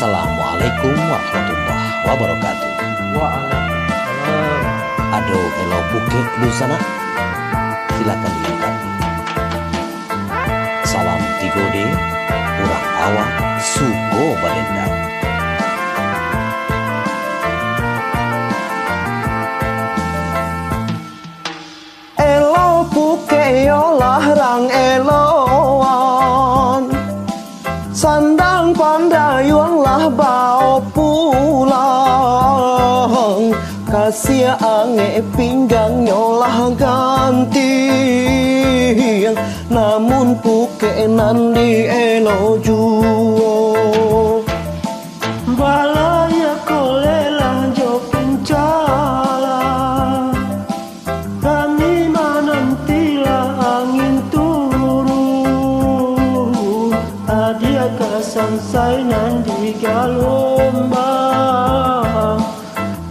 Assalamualaikum warahmatullahi wabarakatuh. Waalaikumsalam. Aduh, elo buke di sana. Silakan dilengkapi. Salam 3D, urang awak, sugo balenda. Elo puke yolah rang eloan, sandang pandayung lah bao pulang. Kasih ange pinggang nyolah ganti, namun puke nandi elo juo. Balaya kolelah jo pincala, kami menantilah angin turun. Adia kasansai nandi galombang,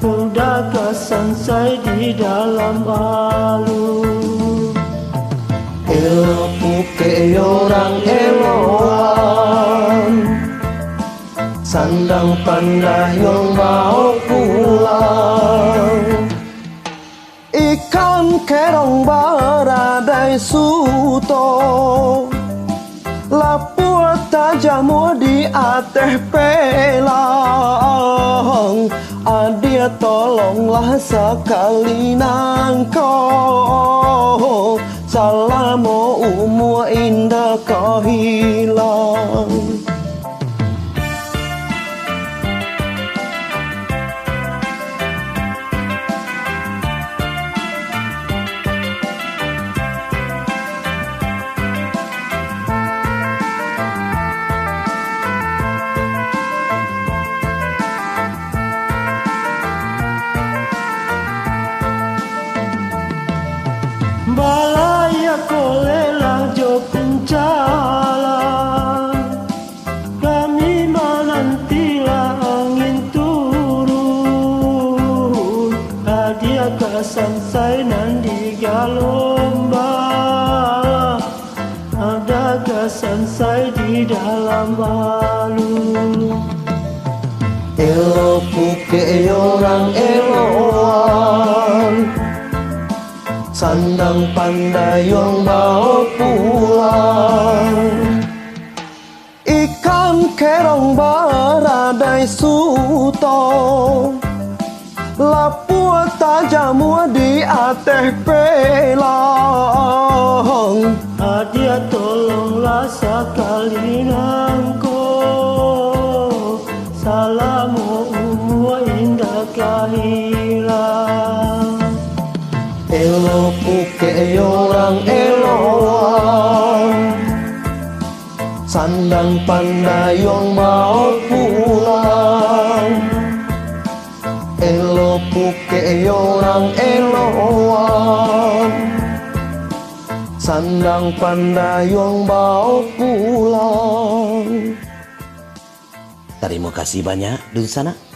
udah kasansai di dalam alun. Elo puke orang eloan, sandang pandayung mau pulang. Ikan kerong baradai suto, lapua tajamu di ateh pelang. Adia tolonglah sekali nangko, salamu umur indah kau hilang. Balaya kolelah jo pencala, kami menantilah angin turun. Adia kasansai nandi galombang, ada kasansai di dalam alun. Elo puke orang eloan, sandang pandayung bawa pulang. Ikan kerong baradai suto, lapua tajamu di ateh pelang. Adia tolonglah sekali nangko, salamu umur indah kahilang. Elo puke orang eloan, sandang pandayung mau pulang. Elo puke orang eloan, sandang pandayung mau pulang. Terima kasih banyak di sana.